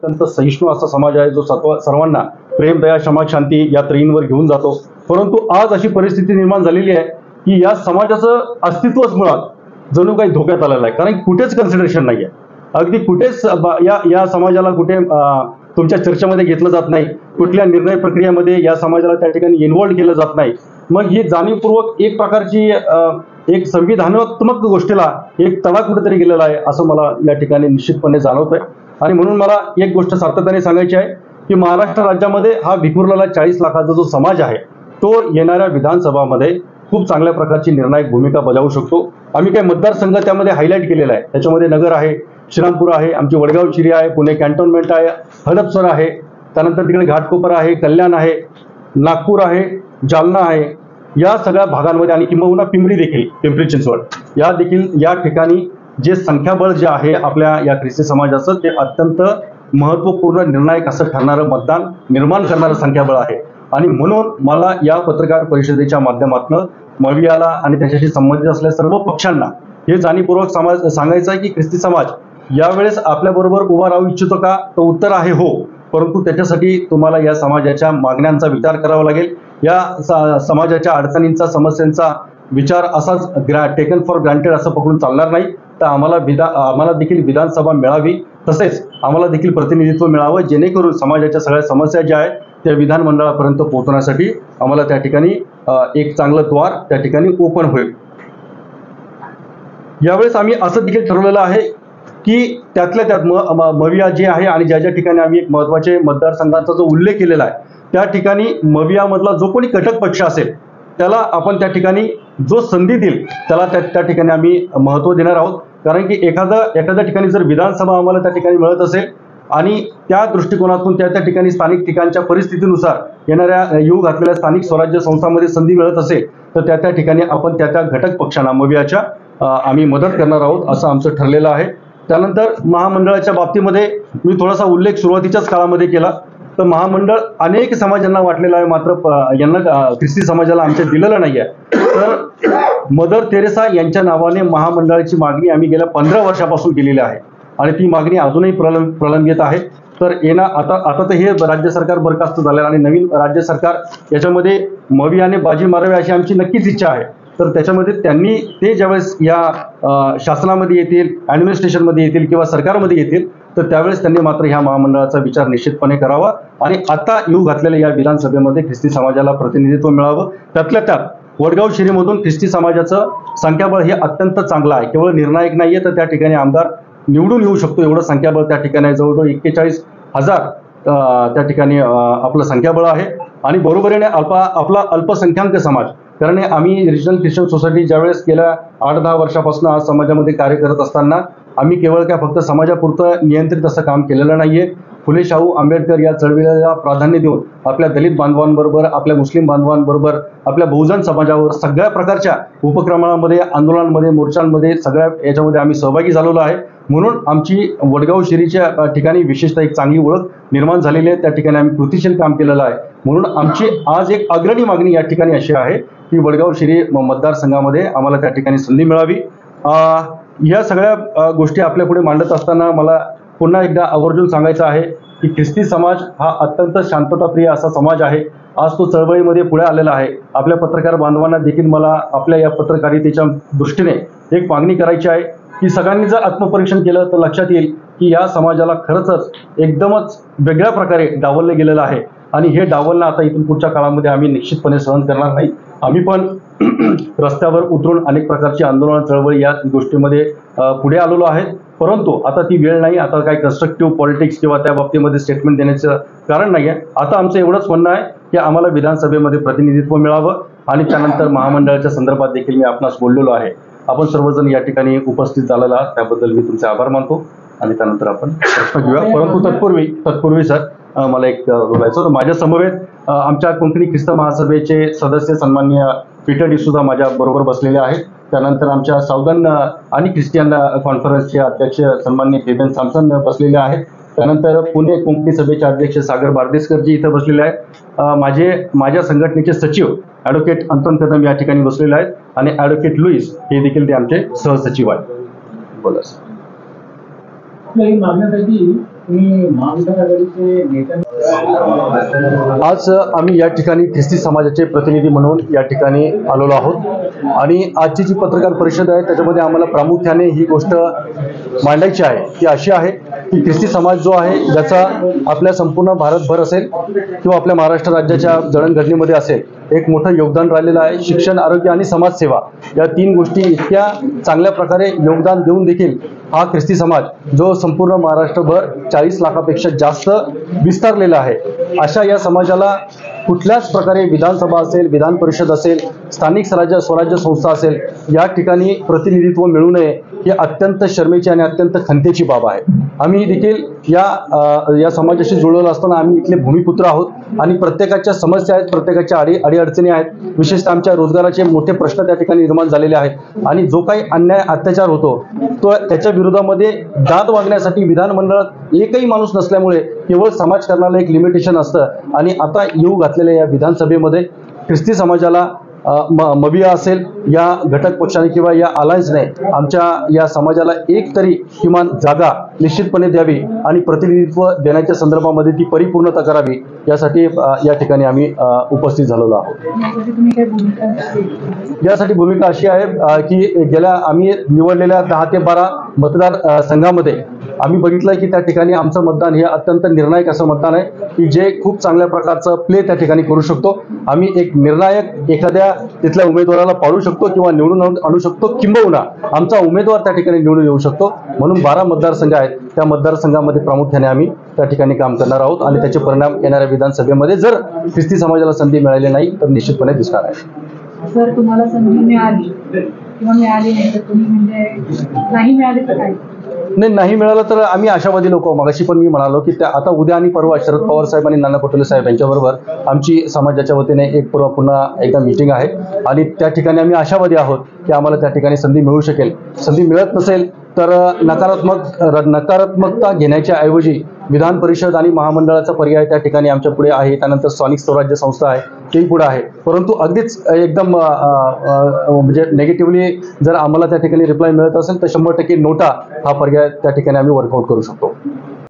अत्यंत सहिष्णू असा समाज आहे जो सर्वांना प्रेम, दया, क्षमा, शांती या त्रयींवर घेऊन जातो. परंतु आज अशी परिस्थिती निर्माण झालेली आहे की या समाजाचं अस्तित्वच मुळात जणू काही धोक्यात आलेलं आहे. कारण कुठेच कन्सिडरेशन नाही आहे. अगदी कुठेच या समाजाला कुठे तुमच्या चर्चेमध्ये घेतलं जात नाही. कुठल्या निर्णय प्रक्रियेमध्ये या समाजाला त्या ठिकाणी इन्व्हॉल्व केलं जात नाही. मग ही जाणीवपूर्वक एक प्रकारची एक संविधानात्मक गोष्टीला एक तडा कुठेतरी गेलेला आहे असं मला या ठिकाणी निश्चितपणे जाणवतंय. आणि म्हणून मला एक गोष्ट सातत्याने सांगायची आहे की महाराष्ट्र राज्यामध्ये हा विखुरलेला 40 लाखाचा जो समाज आहे तो येणाऱ्या विधानसभामध्ये खूप चांगल्या प्रकारची निर्णायक भूमिका बजावू शकतो. आम्ही काही मतदारसंघ त्यामध्ये हायलाईट केलेला आहे. त्याच्यामध्ये नगर आहे, श्रीरामपूर आहे, आमची वडगाव शिरी आहे, पुणे कॅन्टोन्मेंट आहे, हडपसर आहे, त्यानंतर तिकडे घाटकोपर आहे, कल्याण आहे, नागपूर आहे, जालना आहे. या सगळ्या भागांमध्ये आणि किंबहुना पिंपरी देखील, पिंपरी चिंचवड या ठिकाणी जे संख्याबळ जे आहे आपल्या या ख्रिस्ती समाजाचं ते अत्यंत महत्त्वपूर्ण निर्णायक असं ठरणारं मतदान निर्माण करणारं संख्याबळ आहे. आणि म्हणून मला या पत्रकार परिषदेच्या माध्यमातून मवियाला आणि त्याच्याशी संबंधित असलेल्या सर्व पक्षांना हे जाणीवपूर्वक सांगायचं आहे की ख्रिस्ती समाज यावेळेस आपल्याबरोबर उभा राहू इच्छितो का? तर उत्तर आहे हो. परंतु त्याच्यासाठी तुम्हाला या समाजाच्या मागण्यांचा विचार करावा लागेल. या समाजाच्या अडचणींचा, समस्यांचा विचार असाच टेकन फॉर ग्रांटेड असं पकडून चालणार नाही. तर आम्हाला देखील विधानसभा मिळावी, तसेच आम्हाला देखील प्रतिनिधित्व मिळावं, जेणेकरून समाजाच्या सगळ्या समस्या ज्या आहेत त्या विधानमंडळापर्यंत पोहोचण्यासाठी आम्हाला त्या ठिकाणी एक चांगलं द्वार त्या ठिकाणी ओपन होईल. यावेळेस आम्ही असं देखील ठरवलेलं आहे की त्यातल्या त्यात मविया जे आहे आणि ज्या ठिकाणी आम्ही एक महत्त्वाचे मतदारसंघांचा जो उल्लेख केलेला आहे त्या ठिकाणी मवियामधला जो कोणी घटक पक्ष असेल त्याला आपण त्या ठिकाणी जो संधी देईल त्याला त्या ठिकाणी आम्ही महत्त्व देणार आहोत. कारण की एखाद्या ठिकाणी जर विधानसभा आम्हाला त्या ठिकाणी मिळत असेल आणि त्या दृष्टिकोनातून त्या ठिकाणी स्थानिक ठिकाणच्या परिस्थितीनुसार येणाऱ्या येऊ घातलेल्या स्थानिक स्वराज्य संस्थांमध्ये संधी मिळत असेल तर त्या ठिकाणी आपण त्या घटक पक्षांना मवियाच्या आम्ही मदत करणार आहोत असं आमचं ठरलेलं आहे. त्यानंतर महामंडळाच्या बाबतीमध्ये मी थोडासा उल्लेख सुरुवातीच्याच काळामध्ये केला. तर महामंडळ अनेक समाजांना वाटलेलं आहे, मात्र यांना ख्रिस्ती समाजाला आमच्या दिलेलं नाही आहे. तर मदर तेरेसा यांच्या नावाने महामंडळाची मागणी आम्ही गेल्या 15 वर्षापासून केलेली आहे आणि ती मागणी अजूनही प्रलंबित आहे. तर आता तर हे राज्य सरकार बरखास्त झालं आणि नवीन राज्य सरकार याच्यामध्ये मवियाने बाजी मारावी अशी आमची नक्कीच इच्छा आहे. तर त्याच्यामध्ये ते ज्यावेळेस या शासनामध्ये येतील, ॲडमिनिस्ट्रेशनमध्ये येतील किंवा सरकारमध्ये येतील तर त्यावेळेस त्यांनी मात्र ह्या महामंडळाचा विचार निश्चितपणे करावा आणि आता येऊ घातलेल्या या विधानसभेमध्ये ख्रिस्ती समाजाला प्रतिनिधित्व मिळावं. त्यातल्या त्यात वडगाव शिरीमधून ख्रिस्ती समाजाचं संख्याबळ हे अत्यंत चांगलं आहे. केवळ निर्णायक नाहीये तर त्या ठिकाणी आमदार निवडून येऊ शकतो एवढं संख्याबळ त्या ठिकाणी आहे. जवळजवळ 41,000 त्या ठिकाणी आपलं संख्याबळ आहे. आणि बरोबरीने आपला अल्पसंख्याक समाज, कारण आम्ही रिजनल ख्रिश्चन सोसायटी ज्यावेळेस गेल्या 8-10 वर्षापासून आज समाजामध्ये कार्य करत असताना आम्ही केवळ काय फक्त समाजापुरतं नियंत्रित असं काम केलेलं नाहीये. फुले शाहू आंबेडकर या चळवळीला प्राधान्य देऊन आपल्या दलित बांधवांबरोबर, आपल्या मुस्लिम बांधवांबरोबर, आपल्या बहुजन समाजावर सगळ्या प्रकारच्या उपक्रमांमध्ये, आंदोलनांमध्ये, मोर्चांमध्ये सगळ्या याच्यामध्ये आम्ही सहभागी झालेलो आहे. म्हणून आमची वडगाव शिरीच्या ठिकाणी विशेषतः एक चांगली ओळख निर्माण झालेली आहे. त्या ठिकाणी आम्ही कृतिशील काम केलेलं आहे. म्हणून आमची आज एक अग्रणी मागणी या ठिकाणी अशी आहे की वडगाव शिरी मतदारसंघामध्ये आम्हाला त्या ठिकाणी संधी मिळावी. या सगळ्या गोष्टी आपल्या पुढे मांडत असताना मला पुन्हा एकदा आवर्जून सांगायचं आहे की ख्रिस्ती समाज हा अत्यंत शांतताप्रिय असा समाज आहे. आज तो चळवळीमध्ये पुढे आलेला आहे. आपल्या पत्रकार बांधवांना देखील मला आपल्या या पत्रकारितेच्या दृष्टीने एक मागणी करायची आहे की सगळ्यांनी जर आत्मपरीक्षण केलं तर लक्षात येईल की या समाजाला खरंच एकदमच वेगळ्या प्रकारे डावललं गेलेलं आहे आणि हे डावलणं आता इथून पुढच्या काळामध्ये आम्ही निश्चितपणे सहन करणार नाही. आम्ही पण रस्त्यावर उतरून अनेक प्रकारची आंदोलन, चळवळी या गोष्टीमध्ये पुढे आलेलो आहे. परंतु आता ती वेळ नाही. आता काही कन्स्ट्रक्टिव्ह पॉलिटिक्स किंवा त्या बाबतीमध्ये स्टेटमेंट देण्याचं कारण नाही आहे. आता आमचं एवढंच म्हणणं आहे की आम्हाला विधानसभेमध्ये प्रतिनिधित्व मिळावं आणि त्यानंतर महामंडळाच्या संदर्भात देखील मी आपणास बोललेलो आहे. आपण सर्वजण या ठिकाणी उपस्थित झालेला आहात त्याबद्दल मी तुमचे आभार मानतो आणि त्यानंतर आपण प्रश्न घेऊया. परंतु तत्पूर्वी सर मला एक बोलायचं होतं. माझ्या समवेत आमच्या कोकणी ख्रिस्त महासभेचे सदस्य सन्माननीय पीटर डिसूजा माझ्या बरोबर बसलेले आहेत. त्यानंतर आमच्या साऊदर्न आणि ख्रिश्चियन कॉन्फरन्सचे अध्यक्ष सन्माननीय फेबन सॅमसन बसलेले आहेत. त्यानंतर पुणे कोकणी सभेचे अध्यक्ष सागर बारदेसकरजी इथं बसलेले आहेत. माझ्या संघटनेचे सचिव ॲडव्होकेट अंतन कदम या ठिकाणी बसलेले आहेत आणि ॲडव्होकेट लुईस हे देखील ते आमचे सहसचिव आहेत. बोला सर. मागण्यासाठी आज आम्ही या ठिकाणी ख्रिस्ती समाजाचे प्रतिनिधी म्हणून या ठिकाणी आलेलो आहोत आणि आजची जी पत्रकार परिषद आहे त्याच्यामध्ये आम्हाला प्रामुख्याने ही गोष्ट मांडायची आहे ती अशी आहे की ख्रिस्ती समाज जो आहे ज्याचा आपल्या संपूर्ण भारतभर असेल किंवा आपल्या महाराष्ट्र राज्याच्या जडणघडणीमध्ये असेल एक मोठं योगदान राहिलेलं आहे. शिक्षण, आरोग्य आणि समाजसेवा या तीन गोष्टी इतक्या चांगल्या प्रकारे योगदान देऊन देखील हा ख्रिस्ती समाज जो संपूर्ण महाराष्ट्रभर 40 लाखापेक्षा जास्त विस्तारलेला आहे, अशा या समाजाला कुठल्याच प्रकारे विधानसभा असेल, विधान परिषद असेल, स्थानिक स्वराज्य संस्था असेल या ठिकाणी प्रतिनिधित्व मिळू नये ही अत्यंत शर्मेची आणि अत्यंत खंतेची बाब आहे. आम्ही देखील या समाजाशी जुळलेलो असताना आम्ही इथले भूमिपुत्र आहोत आणि प्रत्येकाच्या समस्या आहेत, प्रत्येकाच्या अडीअडचणी आहेत. विशेषतः आमच्या रोजगाराचे मोठे प्रश्न त्या ठिकाणी निर्माण झालेले आहेत आणि जो काही अन्याय अत्याचार होतो तो त्याच्या विरोधामध्ये दाद वागण्यासाठी विधानमंडळात एकही माणूस नसल्यामुळे केवळ समाजकारणाला एक लिमिटेशन असतं आणि आता येऊ घातलेल्या या विधानसभेमध्ये ख्रिस्ती समाजाला मविया असेल या घटक पक्षाने किंवा या अलायन्सने आमच्या या समाजाला एक तरी किमान जागा निश्चितपणे द्यावी आणि प्रतिनिधित्व देण्याच्या संदर्भामध्ये ती परिपूर्णता करावी यासाठी या ठिकाणी आम्ही उपस्थित झालेलो आहोत. यासाठी भूमिका अशी आहे की गेल्या आम्ही निवडलेल्या 10 ते 12 मतदार संघामध्ये आम्ही बघितलं की त्या ठिकाणी आमचं मतदान हे अत्यंत निर्णायक असं मतदान आहे की जे खूप चांगल्या प्रकारचं प्ले त्या ठिकाणी करू शकतो. आम्ही एक निर्णायक एखाद्या तिथल्या उमेदवाराला पाडू शकतो किंवा निवडून आणू शकतो, किंबहुना आमचा उमेदवार त्या ठिकाणी निवडून येऊ शकतो. म्हणून 12 मतदारसंघ आहेत, त्या मतदारसंघामध्ये प्रामुख्याने आम्ही त्या ठिकाणी काम करणार आहोत आणि त्याचे परिणाम येणाऱ्या विधानसभेमध्ये जर ख्रिस्ती समाजाला संधी मिळाली नाही तर निश्चितपणे दिसणार आहे. सर, तुम्हाला संधी मिळाली किंवा मिळाली नाही तर तुम्ही म्हणजे नाही मिळाली तर काय? नाही मिळालं तर आम्ही आशावादी लोक. मगाशी पण मी म्हणालो की त्या आता उद्या आणि परवा शरद पवार साहेब आणि नाना पटोले साहेब यांच्याबरोबर आमची समाजाच्या वतीने पुन्हा एकदा मीटिंग आहे आणि त्या ठिकाणी आम्ही आशावादी आहोत की आम्हाला त्या ठिकाणी संधी मिळू शकेल. संधी मिळत नसेल तर नकारात्मकता घेण्याच्या ऐवजी विधान परिषद आणि महामंडळाचा पर्याय त्या ठिकाणी आमच्या पुढे आहे. त्यानंतर स्थानिक स्वराज्य संस्था आहे तेही पुढे आहे. परंतु अगदीच एकदम म्हणजे नेगेटिव्हली जर आम्हाला त्या ठिकाणी रिप्लाय मिळत असेल तर 100% नोटा हा पर्याय त्या ठिकाणी आम्ही वर्कआउट करू शकतो.